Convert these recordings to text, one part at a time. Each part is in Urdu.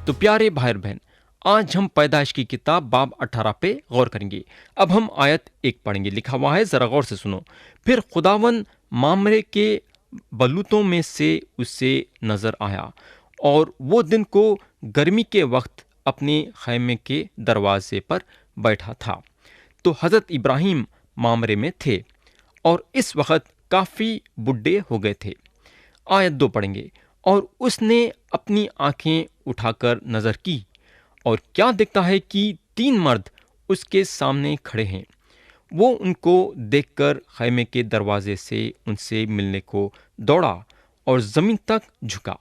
تو پیارے بھائی اور بہن، آج ہم پیدائش کی کتاب باب 18 پہ غور کریں گے۔ اب ہم آیت 1 پڑھیں گے، لکھا ہوا ہے، ذرا غور سے سنو۔ پھر خداون مامرے کے بلوتوں میں سے اسے نظر آیا، اور وہ دن کو گرمی کے وقت اپنے خیمے کے دروازے پر بیٹھا تھا۔ تو حضرت ابراہیم مامرے میں تھے اور اس وقت کافی بڈھے ہو گئے تھے۔ آیت 2 پڑھیں گے۔ اور اس نے اپنی آنکھیں اٹھا کر نظر کی، اور کیا دیکھتا ہے کہ 3 مرد اس کے سامنے کھڑے ہیں۔ وہ ان کو دیکھ کر خیمے کے دروازے سے ان سے ملنے کو دوڑا اور زمین تک جھکا۔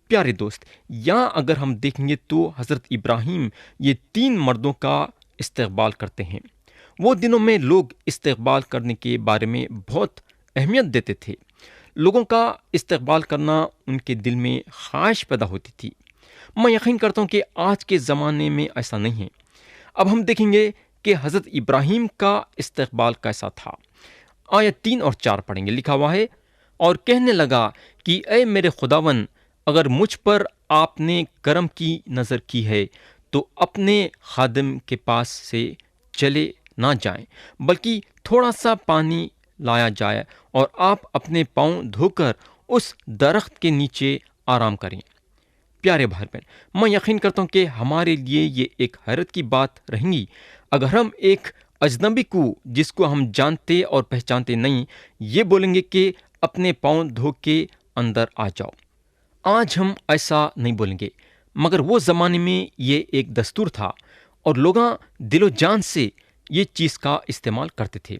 پیارے دوست، یہاں اگر ہم دیکھیں گے تو حضرت ابراہیم یہ 3 مردوں کا استقبال کرتے ہیں۔ وہ دنوں میں لوگ استقبال کرنے کے بارے میں بہت اہمیت دیتے تھے۔ لوگوں کا استقبال کرنا ان کے دل میں خواہش پیدا ہوتی تھی۔ میں یقین کرتا ہوں کہ آج کے زمانے میں ایسا نہیں ہے۔ اب ہم دیکھیں گے کہ حضرت ابراہیم کا استقبال کیسا تھا۔ آیت 3 اور 4 پڑھیں گے، لکھا ہوا ہے، اور کہنے لگا کہ اے میرے خداون، اگر مجھ پر آپ نے کرم کی نظر کی ہے تو اپنے خادم کے پاس سے چلے نہ جائیں، بلکہ تھوڑا سا پانی لایا جائے اور آپ اپنے پاؤں دھو کر اس درخت کے نیچے آرام کریں۔ پیارے بھائی بہن، میں یقین کرتا ہوں کہ ہمارے لیے یہ ایک حیرت کی بات رہیں گی اگر ہم ایک اجنبی کو، جس کو ہم جانتے اور پہچانتے نہیں، یہ بولیں گے کہ اپنے پاؤں دھو کے اندر آ جاؤ۔ آج ہم ایسا نہیں بولیں گے، مگر وہ زمانے میں یہ ایک دستور تھا اور لوگ دل و جان سے یہ چیز کا استعمال کرتے تھے۔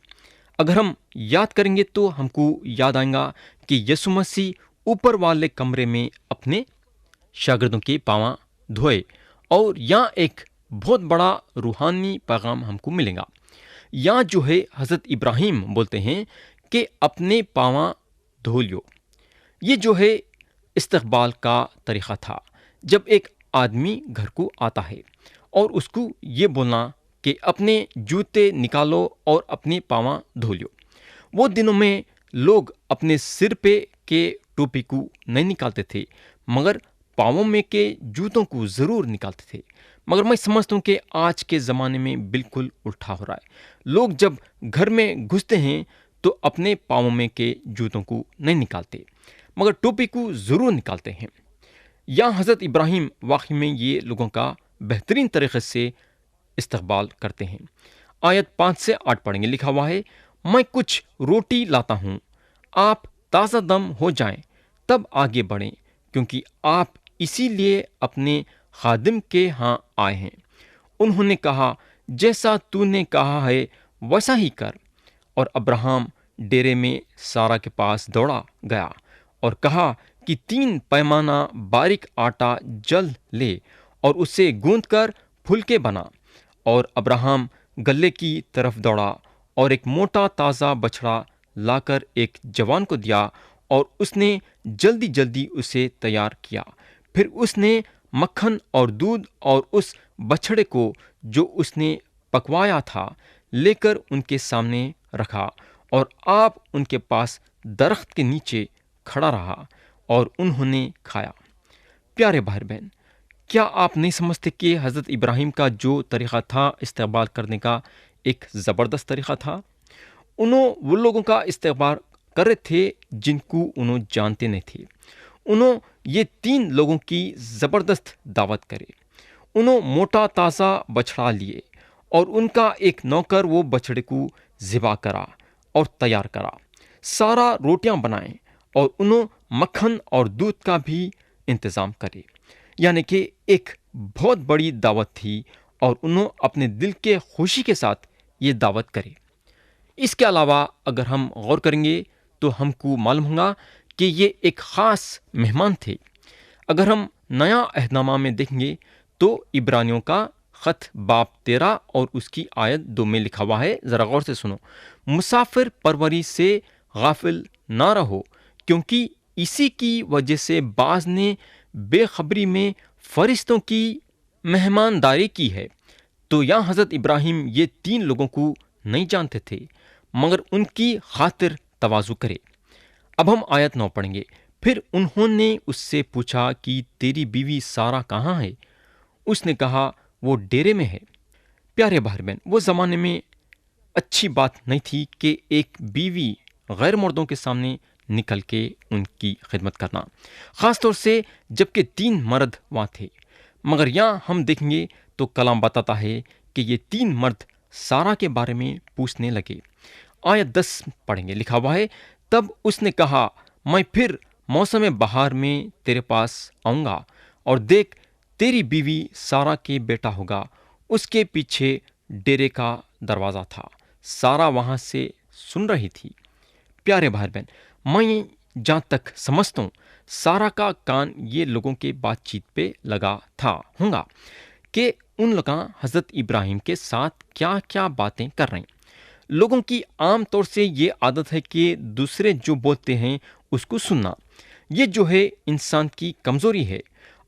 اگر ہم یاد کریں گے تو ہم کو یاد آئے گا کہ یسوع مسیح اوپر والے کمرے میں اپنے شاگردوں کے پاؤں دھوئے، اور یہاں ایک بہت بڑا روحانی پیغام ہم کو ملے گا۔ یہاں جو ہے حضرت ابراہیم بولتے ہیں کہ اپنے پاؤں دھو لیو۔ یہ جو ہے استقبال کا طریقہ تھا جب ایک آدمی گھر کو آتا ہے اور اس کو یہ بولنا کہ اپنے جوتے نکالو اور اپنے پاؤں دھو لیو۔ وہ دنوں میں لوگ اپنے سر پہ کے ٹوپی کو نہیں نکالتے تھے، مگر پاؤں میں کے جوتوں کو ضرور نکالتے تھے۔ مگر میں سمجھتا ہوں کہ آج کے زمانے میں بالکل الٹا ہو رہا ہے۔ لوگ جب گھر میں گھستے ہیں تو اپنے پاؤں میں کے جوتوں کو نہیں نکالتے، مگر ٹوپی کو ضرور نکالتے ہیں۔ یا حضرت ابراہیم واقعی میں یہ لوگوں کا بہترین طریقے سے استقبال کرتے ہیں۔ آیت 5 سے 8 پڑھیں گے، لکھا ہوا ہے، میں کچھ روٹی لاتا ہوں، آپ تازہ دم ہو جائیں تب آگے بڑھیں، کیونکہ آپ اسی لیے اپنے خادم کے ہاں آئے ہیں۔ انہوں نے کہا، جیسا تو نے کہا ہے ویسا ہی کر۔ اور ابراہیم ڈیرے میں سارا کے پاس دوڑا گیا اور کہا کہ 3 پیمانہ باریک آٹا جل لے اور اسے گوندھ کر پھلکے بنا۔ اور ابراہیم گلے کی طرف دوڑا اور ایک موٹا تازہ بچڑا لا کر ایک جوان کو دیا، اور اس نے جلدی جلدی اسے تیار کیا۔ پھر اس نے مکھن اور دودھ اور اس بچڑے کو جو اس نے پکوایا تھا لے کر ان کے سامنے رکھا، اور آپ ان کے پاس درخت کے نیچے کھڑا رہا اور انہوں نے کھایا۔ پیارے بھائی بہن، کیا آپ نہیں سمجھتے کہ حضرت ابراہیم کا جو طریقہ تھا استقبال کرنے کا ایک زبردست طریقہ تھا؟ وہ لوگوں کا استقبال کر رہے تھے جن کو انہوں جانتے نہیں تھے۔ انہوں یہ 3 لوگوں کی زبردست دعوت کرے۔ انہوں موٹا تازہ بچڑا لیے اور ان کا ایک نوکر وہ بچڑے کو ذبح کرا اور تیار کرا۔ سارا روٹیاں بنائیں اور انہوں مکھن اور دودھ کا بھی انتظام کرے۔ یعنی کہ ایک بہت بڑی دعوت تھی، اور انہوں اپنے دل کے خوشی کے ساتھ یہ دعوت کرے۔ اس کے علاوہ اگر ہم غور کریں گے تو ہم کو معلوم ہوگا کہ یہ ایک خاص مہمان تھے۔ اگر ہم نیا عہد نامہ میں دیکھیں گے تو عبرانیوں کا خط باب 13 اور اس کی آیت 2 میں لکھا ہوا ہے، ذرا غور سے سنو، مسافر پروری سے غافل نہ رہو، کیونکہ اسی کی وجہ سے بعض نے بے خبری میں فرشتوں کی مہمانداری کی ہے۔ تو یہاں حضرت ابراہیم یہ 3 لوگوں کو نہیں جانتے تھے، مگر ان کی خاطر تواضع کرے۔ اب ہم آیت 9 پڑھیں گے۔ پھر انہوں نے اس سے پوچھا کہ تیری بیوی سارا کہاں ہے؟ اس نے کہا وہ ڈیرے میں ہے۔ پیارے بھائی بہن، وہ زمانے میں اچھی بات نہیں تھی کہ ایک بیوی غیر مردوں کے سامنے نکل کے ان کی خدمت کرنا، خاص طور سے جب کہ 3 مرد وہاں تھے۔ مگر یہاں ہم دیکھیں گے تو کلام بتاتا ہے کہ یہ 3 مرد سارا کے بارے میں پوچھنے لگے۔ آیت 10 پڑھیں گے، لکھا ہوا ہے، تب اس نے کہا میں پھر موسم بہار میں تیرے پاس آؤں گا، اور دیکھ تیری بیوی سارا کے بیٹا ہوگا۔ اس کے پیچھے ڈیرے کا دروازہ تھا، سارا وہاں سے سن رہی تھی۔ پیارے بھائی بہن، میں جہاں تک سمجھتا ہوں سارا کا کان یہ لوگوں کے بات چیت پہ لگا تھا ہوگا کہ ان لوگاں حضرت ابراہیم کے ساتھ کیا کیا باتیں کر رہے ہیں۔ لوگوں کی عام طور سے یہ عادت ہے کہ دوسرے جو بولتے ہیں اس کو سننا، یہ جو ہے انسان کی کمزوری ہے،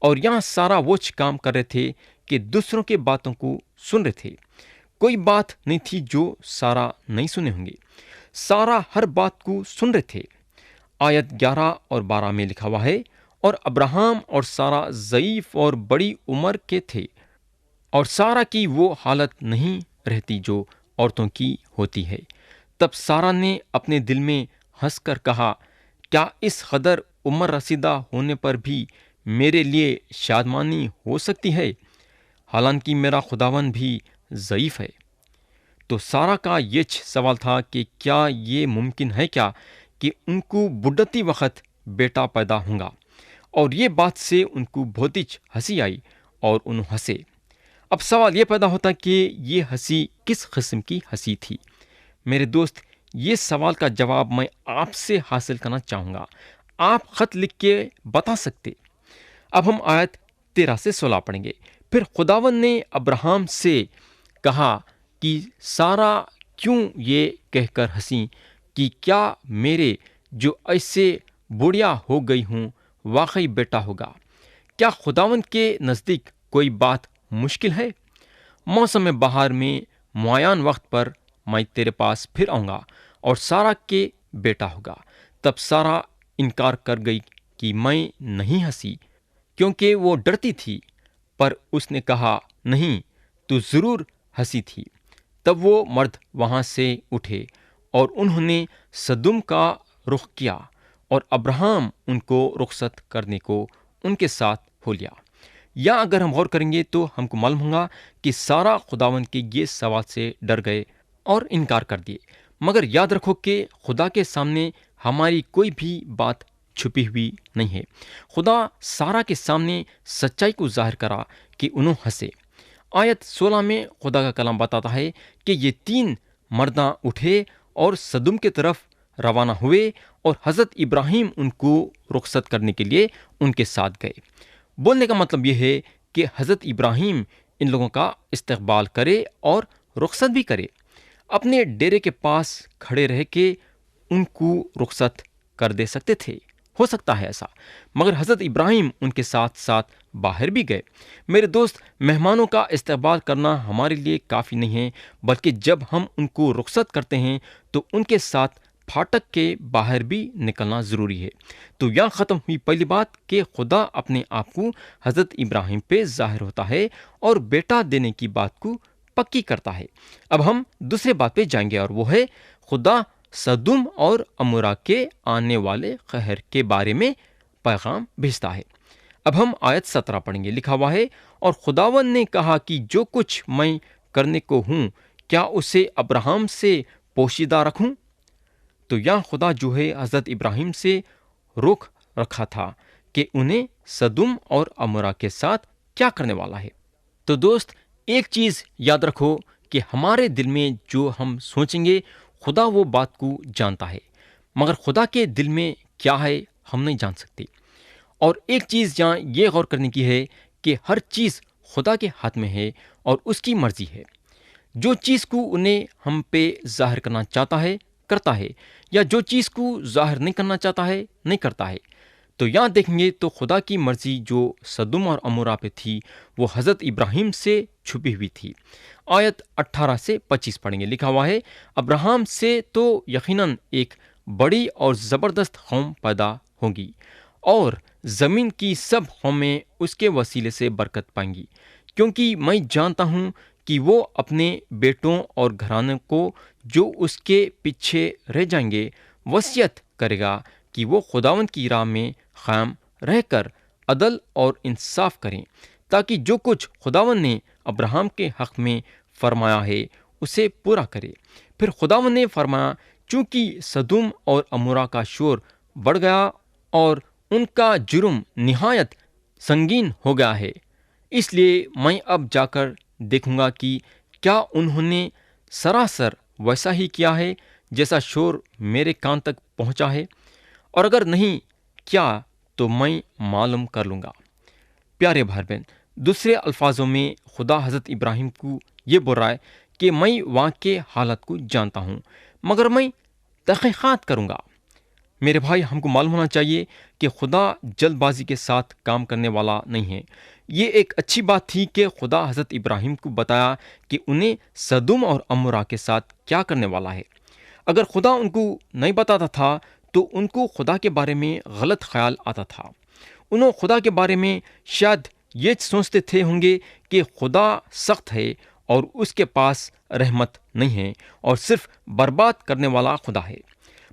اور یہاں سارا وہ کام کر رہے تھے کہ دوسروں کے باتوں کو سن رہے تھے۔ کوئی بات نہیں تھی جو سارا نہیں سنے ہوں گے، سارا ہر بات کو سن رہے تھے۔ آیت 11 اور 12 میں لکھا ہوا ہے، اور ابراہم اور سارا ضعیف اور بڑی عمر کے تھے، اور سارا کی وہ حالت نہیں رہتی جو عورتوں کی ہوتی ہے۔ تب سارا نے اپنے دل میں ہنس کر کہا، کیا اس قدر عمر رسیدہ ہونے پر بھی میرے لیے شادمانی ہو سکتی ہے؟ حالانکہ میرا خداوند بھی ضعیف ہے۔ تو سارا کا یہ سوال تھا کہ کیا یہ ممکن ہے کیا کہ ان کو بڈھتی وقت بیٹا پیدا ہوگا؟ اور یہ بات سے ان کو بہت ہی ہنسی آئی اور انہوں ہنسے۔ اب سوال یہ پیدا ہوتا کہ یہ ہنسی کس قسم کی ہنسی تھی؟ میرے دوست، یہ سوال کا جواب میں آپ سے حاصل کرنا چاہوں گا۔ آپ خط لکھ کے بتا سکتے۔ اب ہم آیت 13 سے 16 پڑھیں گے۔ پھر خداوند نے ابراہم سے کہا کہ سارا کیوں یہ کہہ کر ہنسی کہ کیا میرے جو ایسے بوڑھیا ہو گئی ہوں واقعی بیٹا ہوگا؟ کیا خداوند کے نزدیک کوئی بات مشکل ہے؟ موسم بہار میں معین وقت پر میں تیرے پاس پھر آؤں گا اور سارا کے بیٹا ہوگا۔ تب سارا انکار کر گئی کہ میں نہیں ہنسی، کیونکہ وہ ڈرتی تھی، پر اس نے کہا نہیں، تو ضرور ہنسی تھی۔ تب وہ مرد وہاں سے اٹھے اور انہوں نے سدوم کا رخ کیا، اور ابراہم ان کو رخصت کرنے کو ان کے ساتھ ہو لیا۔ یا اگر ہم غور کریں گے تو ہم کو معلوم ہوگا کہ سارا خداوند کے یہ سوال سے ڈر گئے اور انکار کر دیے۔ مگر یاد رکھو کہ خدا کے سامنے ہماری کوئی بھی بات چھپی ہوئی نہیں ہے۔ خدا سارا کے سامنے سچائی کو ظاہر کرا کہ انہوں ہنسے۔ آیت 16 میں خدا کا کلام بتاتا ہے کہ یہ 3 مرداں اٹھے اور سدوم کی طرف روانہ ہوئے، اور حضرت ابراہیم ان کو رخصت کرنے کے لیے ان کے ساتھ گئے۔ بولنے کا مطلب یہ ہے کہ حضرت ابراہیم ان لوگوں کا استقبال کرے اور رخصت بھی کرے۔ اپنے ڈیرے کے پاس کھڑے رہ کے ان کو رخصت کر دے سکتے تھے، ہو سکتا ہے ایسا، مگر حضرت ابراہیم ان کے ساتھ ساتھ باہر بھی گئے۔ میرے دوست، مہمانوں کا استقبال کرنا ہمارے لیے کافی نہیں ہے، بلکہ جب ہم ان کو رخصت کرتے ہیں تو ان کے ساتھ پھاٹک کے باہر بھی نکلنا ضروری ہے۔ تو یہاں ختم ہوئی پہلی بات کہ خدا اپنے آپ کو حضرت ابراہیم پہ ظاہر ہوتا ہے اور بیٹا دینے کی بات کو پکی کرتا ہے۔ اب ہم دوسرے بات پہ جائیں گے، اور وہ ہے خدا سدوم اور عمورہ کے آنے والے قہر کے بارے میں پیغام بھیجتا ہے۔ اب ہم آیت 17 پڑھیں گے، لکھا ہوا ہے، اور خداوند نے کہا کہ جو کچھ میں کرنے کو ہوں کیا اسے ابراہم سے پوشیدہ رکھوں؟ تو یہاں خدا جو ہے حضرت ابراہیم سے روک رکھا تھا کہ انہیں سدوم اور عمورہ کے ساتھ کیا کرنے والا ہے۔ تو دوست، ایک چیز یاد رکھو کہ ہمارے دل میں جو ہم سوچیں گے خدا وہ بات کو جانتا ہے، مگر خدا کے دل میں کیا ہے ہم نہیں جان سکتے۔ اور ایک چیز یہاں یہ غور کرنے کی ہے کہ ہر چیز خدا کے ہاتھ میں ہے اور اس کی مرضی ہے۔ جو چیز کو انہیں ہم پہ ظاہر کرنا چاہتا ہے کرتا ہے، یا جو چیز کو ظاہر نہیں کرنا چاہتا ہے نہیں کرتا ہے۔ تو یہاں دیکھیں گے تو خدا کی مرضی جو سدوم اور عمورہ پہ تھی وہ حضرت ابراہیم سے چھپی ہوئی تھی۔ آیت 18 سے 25 پڑھیں گے، لکھا ہوا ہے، ابراہم سے تو یقیناً ایک بڑی اور زبردست قوم پیدا ہوگی، اور زمین کی سب قومیں اس کے وسیلے سے برکت پائیں گی، کیونکہ میں جانتا ہوں کہ وہ اپنے بیٹوں اور گھرانوں کو جو اس کے پیچھے رہ جائیں گے وصیت کرے گا کہ وہ خداوند کی راہ میں قائم رہ کر عدل اور انصاف کریں، تاکہ جو کچھ خداوند نے ابراہم کے حق میں فرمایا ہے اسے پورا کرے۔ پھر خداوند نے فرمایا، چونکہ سدوم اور عمورہ کا شور بڑھ گیا اور ان کا جرم نہایت سنگین ہو گیا ہے، اس لیے میں اب جا کر دیکھوں گا کہ کیا انہوں نے سراسر ویسا ہی کیا ہے جیسا شور میرے کان تک پہنچا ہے، اور اگر نہیں کیا تو میں معلوم کر لوں گا۔ پیارے بھائی بہن، دوسرے الفاظوں میں خدا حضرت ابراہیم کو یہ بول رہا ہے کہ میں وہاں کے حالت کو جانتا ہوں، مگر میں تحقیقات کروں گا۔ میرے بھائی، ہم کو معلوم ہونا چاہیے کہ خدا جلد بازی کے ساتھ کام کرنے والا نہیں ہے۔ یہ ایک اچھی بات تھی کہ خدا حضرت ابراہیم کو بتایا کہ انہیں سدوم اور عمورہ کے ساتھ کیا کرنے والا ہے۔ اگر خدا ان کو نہیں بتاتا تھا تو ان کو خدا کے بارے میں غلط خیال آتا تھا۔ انہوں خدا کے بارے میں شاید یہ سوچتے تھے ہوں گے کہ خدا سخت ہے اور اس کے پاس رحمت نہیں ہے اور صرف برباد کرنے والا خدا ہے۔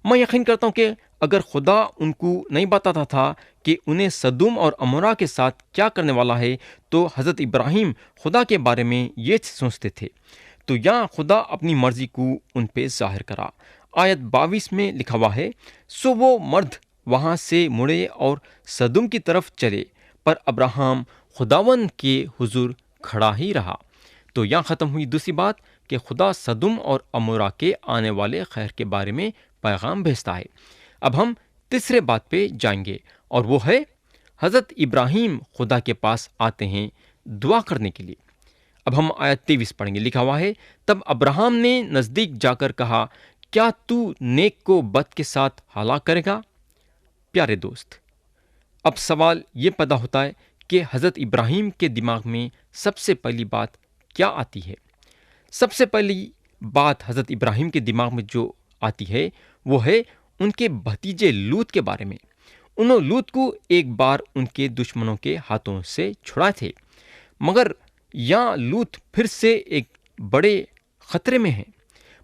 میں یقین کرتا ہوں کہ اگر خدا ان کو نہیں بتاتا تھا کہ انہیں سدوم اور عمورہ کے ساتھ کیا کرنے والا ہے تو حضرت ابراہیم خدا کے بارے میں یہ سوچتے تھے۔ تو یہاں خدا اپنی مرضی کو ان پہ ظاہر کرا۔ آیت 22 میں لکھا ہوا ہے، سو وہ مرد وہاں سے مڑے اور سدوم کی طرف چلے، پر ابراہم خداوند کے حضور کھڑا ہی رہا۔ تو یہاں ختم ہوئی دوسری بات کہ خدا سدوم اور عمورہ کے آنے والے خیر کے بارے میں پیغام بھیجتا ہے۔ اب ہم تیسرے بات پہ جائیں گے، اور وہ ہے حضرت ابراہیم خدا کے پاس آتے ہیں دعا کرنے کے لیے۔ اب ہم آیت 23 پڑھیں گے، لکھا ہوا ہے، تب ابراہم نے نزدیک جا کر کہا، کیا تو نیک کو بد کے ساتھ ہلاک کرے گا؟ پیارے دوست، اب سوال یہ پیدا ہوتا ہے کہ حضرت ابراہیم کے دماغ میں سب سے پہلی بات کیا آتی ہے؟ سب سے پہلی بات حضرت ابراہیم کے دماغ میں جو آتی ہے وہ ہے ان کے بھتیجے لوط کے بارے میں۔ انہوں لوط کو ایک بار ان کے دشمنوں کے ہاتھوں سے چھڑائے تھے، مگر یہاں لوط پھر سے ایک بڑے خطرے میں ہیں۔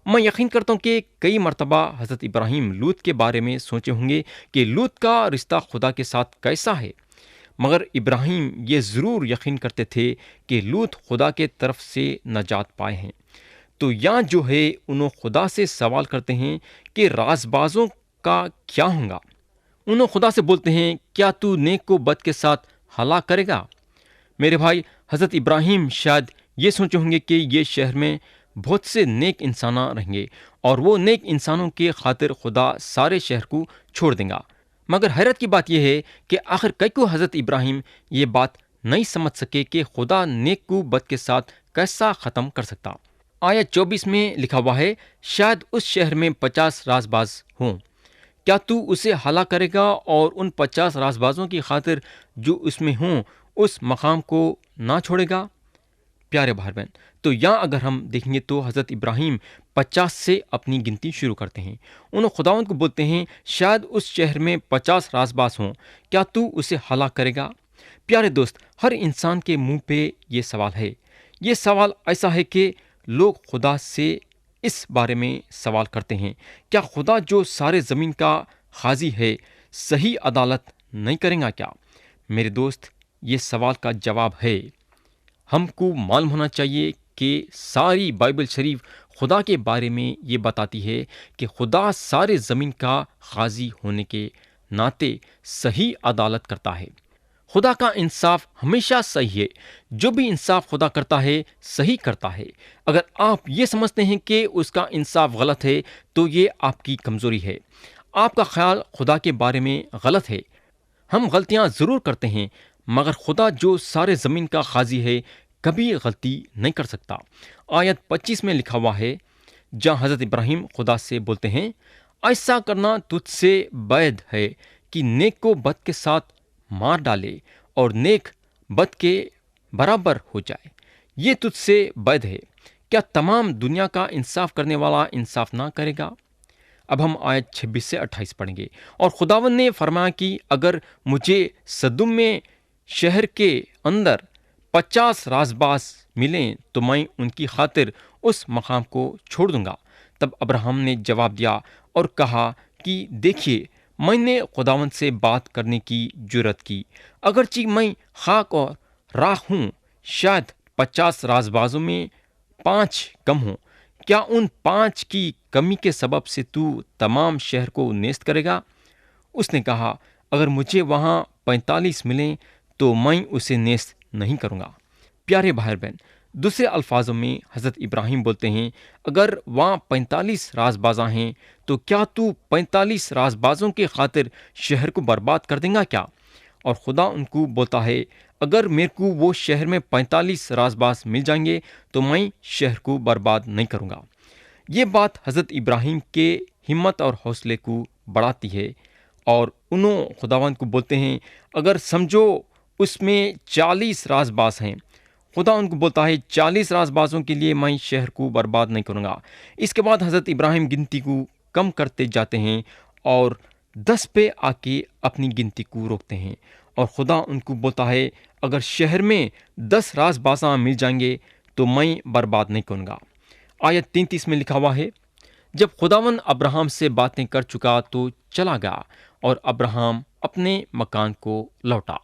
میں یقین کرتا ہوں کہ کئی مرتبہ حضرت ابراہیم لوط کے بارے میں سوچے ہوں گے کہ لوط کا رشتہ خدا کے ساتھ کیسا ہے، مگر ابراہیم یہ ضرور یقین کرتے تھے کہ لوط خدا کے طرف سے نجات پائے ہیں۔ تو یہاں جو ہے انہوں خدا سے سوال کرتے ہیں کہ راز بازوں کا کیا ہوگا؟ انہوں خدا سے بولتے ہیں، کیا تو نیک کو بد کے ساتھ ہلاک کرے گا؟ میرے بھائی، حضرت ابراہیم شاید یہ سوچے ہوں گے کہ یہ شہر میں بہت سے نیک انسان رہیں گے اور وہ نیک انسانوں کے خاطر خدا سارے شہر کو چھوڑ دیں گا۔ مگر حیرت کی بات یہ ہے کہ آخر کئی کو حضرت ابراہیم یہ بات نہیں سمجھ سکے کہ خدا نیک کو بد کے ساتھ کیسا ختم کر سکتا۔ آیت 24 میں لکھا ہوا ہے، شاید اس شہر میں 50 راز باز ہوں، کیا تو اسے ہلاک کرے گا اور ان 50 راز بازوں کی خاطر جو اس میں ہوں اس مقام کو نہ چھوڑے گا؟ پیارے بھائی بہن، تو یہاں اگر ہم دیکھیں گے تو حضرت ابراہیم 50 سے اپنی گنتی شروع کرتے ہیں۔ انہوں خداوند کو بولتے ہیں، شاید اس شہر میں 50 راز باز ہوں، کیا تو اسے ہلاک کرے گا؟ پیارے دوست، ہر انسان کے منہ پہ یہ سوال ہے۔ یہ سوال ایسا ہے کہ لوگ خدا سے اس بارے میں سوال کرتے ہیں، کیا خدا جو سارے زمین کا قاضی ہے صحیح عدالت نہیں کرے گا کیا؟ میرے دوست، یہ سوال کا جواب ہے۔ ہم کو معلوم ہونا چاہیے کہ ساری بائبل شریف خدا کے بارے میں یہ بتاتی ہے کہ خدا سارے زمین کا قاضی ہونے کے ناطے صحیح عدالت کرتا ہے۔ خدا کا انصاف ہمیشہ صحیح ہے۔ جو بھی انصاف خدا کرتا ہے صحیح کرتا ہے۔ اگر آپ یہ سمجھتے ہیں کہ اس کا انصاف غلط ہے تو یہ آپ کی کمزوری ہے۔ آپ کا خیال خدا کے بارے میں غلط ہے۔ ہم غلطیاں ضرور کرتے ہیں، مگر خدا جو سارے زمین کا قاضی ہے کبھی غلطی نہیں کر سکتا۔ آیت 25 میں لکھا ہوا ہے، جہاں حضرت ابراہیم خدا سے بولتے ہیں، ایسا کرنا تجھ سے بعید ہے کہ نیک کو بد کے ساتھ مار ڈالے اور نیک بد کے برابر ہو جائے۔ یہ تجھ سے بعید ہے۔ کیا تمام دنیا کا انصاف کرنے والا انصاف نہ کرے گا؟ اب ہم آیت 26 سے 28 پڑھیں گے۔ اور خداوند نے فرمایا کہ اگر مجھے سدوم میں شہر کے اندر 50 رازباز ملیں تو میں ان کی خاطر اس مقام کو چھوڑ دوں گا۔ تب ابراہم نے جواب دیا اور کہا کہ دیکھیے، میں نے خداوند سے بات کرنے کی جرت کی، اگرچہ میں خاک اور راکھ ہوں، شاید 50 رازبازوں میں 5 کم ہوں، کیا ان 5 کی کمی کے سبب سے تو تمام شہر کو نیست کرے گا؟ اس نے کہا، اگر مجھے وہاں 45 ملیں تو میں اسے نیست نہیں کروں گا۔ پیارے بھائی بہن، دوسرے الفاظوں میں حضرت ابراہیم بولتے ہیں، اگر وہاں 45 رازبازاں ہیں تو کیا تو 45 رازبازوں کے خاطر شہر کو برباد کر دیں گا کیا؟ اور خدا ان کو بولتا ہے، اگر میرے کو وہ شہر میں 45 رازباز مل جائیں گے تو میں شہر کو برباد نہیں کروں گا۔ یہ بات حضرت ابراہیم کے ہمت اور حوصلے کو بڑھاتی ہے، اور انہوں خداوند کو بولتے ہیں، اگر سمجھو اس میں 40 رازباز ہیں، خدا ان کو بولتا ہے 40 رازبازوں کے لیے میں شہر کو برباد نہیں کروں گا۔ اس کے بعد حضرت ابراہیم گنتی کو کم کرتے جاتے ہیں اور 10 پہ آ کے اپنی گنتی کو روکتے ہیں، اور خدا ان کو بولتا ہے، اگر شہر میں 10 رازبازاں مل جائیں گے تو میں برباد نہیں کروں گا۔ آیت 33 میں لکھا ہوا ہے، جب خداوند ابراہم سے باتیں کر چکا تو چلا گیا اور ابراہم اپنے مکان کو لوٹا۔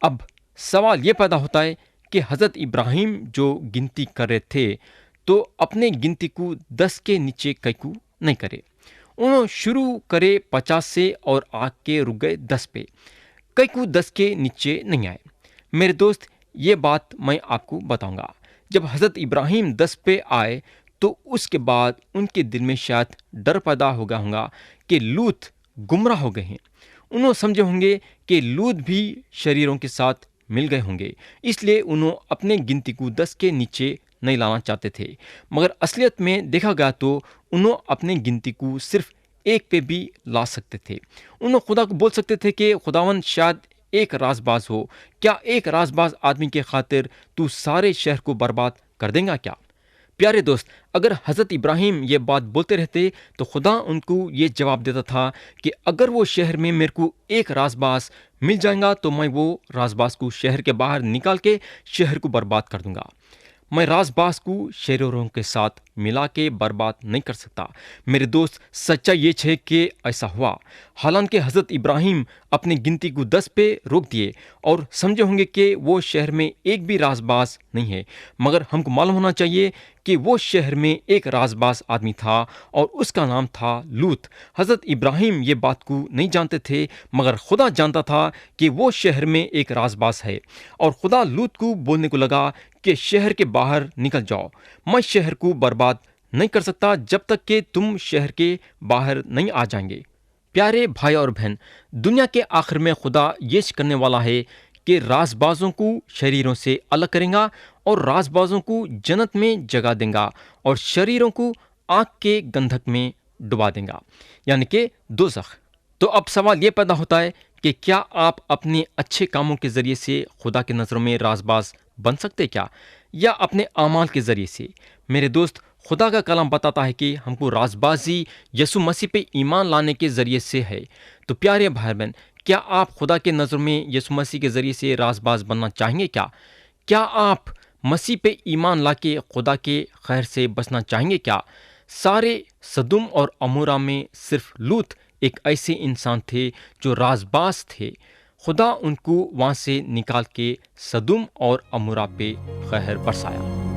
اب سوال یہ پیدا ہوتا ہے کہ حضرت ابراہیم جو گنتی کر رہے تھے تو اپنے گنتی کو 10 کے نیچے کیوں نہیں کرے؟ انہوں شروع کرے 50 سے اور آ کے رک گئے 10 پہ، کیوں 10 کے نیچے نہیں آئے؟ میرے دوست، یہ بات میں آپ کو بتاؤں گا۔ جب حضرت ابراہیم 10 پہ آئے تو اس کے بعد ان کے دل میں شاید ڈر پیدا ہو گیا ہوگا کہ لوط گمراہ ہو گئے ہیں۔ انہوں سمجھے ہوں گے کہ لوط بھی شریروں کے ساتھ مل گئے ہوں گے، اس لیے انہوں اپنے گنتی کو 10 کے نیچے نہیں لانا چاہتے تھے، مگر اصلیت میں دیکھا گیا تو انہوں اپنے گنتی کو صرف 1 پہ بھی لا سکتے تھے۔ انہوں خدا کو بول سکتے تھے کہ خداوند شاید ایک رازباز ہو، کیا ایک رازباز آدمی کے خاطر تو سارے شہر کو برباد کر دیں گا کیا؟ پیارے دوست، اگر حضرت ابراہیم یہ بات بولتے رہتے تو خدا ان کو یہ جواب دیتا تھا کہ اگر وہ شہر میں میرے کو ایک رازباز مل جائے گا تو میں وہ رازباز کو شہر کے باہر نکال کے شہر کو برباد کر دوں گا۔ میں رازباز کو شریروں کے ساتھ ملا کے برباد نہیں کر سکتا۔ میرے دوست، سچا یہ ہے کہ ایسا ہوا، حالانکہ حضرت ابراہیم اپنی گنتی کو 10 پہ روک دیے اور سمجھے ہوں گے کہ وہ شہر میں ایک بھی رازباز نہیں ہے، مگر ہم کو معلوم ہونا چاہیے کہ وہ شہر میں ایک رازباز آدمی تھا اور اس کا نام تھا لوط۔ حضرت ابراہیم یہ بات کو نہیں جانتے تھے، مگر خدا جانتا تھا کہ وہ شہر میں ایک رازباز ہے، اور خدا لوط کو بولنے کو لگا کہ شہر کے باہر نکل جاؤ، میں شہر کو برباد نہیں کر سکتا جب تک کہ تم شہر کے باہر نہیں آ جائیں گے۔ پیارے بھائی اور بہن، دنیا کے آخر میں خدا یہ کرنے والا ہے کہ رازبازوں کو شریروں سے الگ کریں گا اور رازبازوں کو جنت میں جگہ دیں گا اور شریروں کو آگ کے گندھک میں ڈبا دیں گا، یعنی کہ دوزخ۔ تو اب سوال یہ پیدا ہوتا ہے کہ کیا آپ اپنے اچھے کاموں کے ذریعے سے خدا کے نظروں میں رازباز بن سکتے کیا، یا اپنے اعمال کے ذریعے سے؟ میرے دوست، خدا کا کلام بتاتا ہے کہ ہم کو رازبازی یسوع مسیح پہ ایمان لانے کے ذریعے سے ہے۔ تو پیارے بھائی بہن، کیا آپ خدا کے نظر میں یسوع مسیح کے ذریعے سے رازباز بننا چاہیں گے کیا؟ کیا آپ مسیح پہ ایمان لا کے خدا کے خیر سے بچنا چاہیں گے کیا؟ سارے سدوم اور عمورہ میں صرف لوط ایک ایسے انسان تھے جو رازباز تھے۔ خدا ان کو وہاں سے نکال کے سدوم اور عمورہ پہ قہر برسایا۔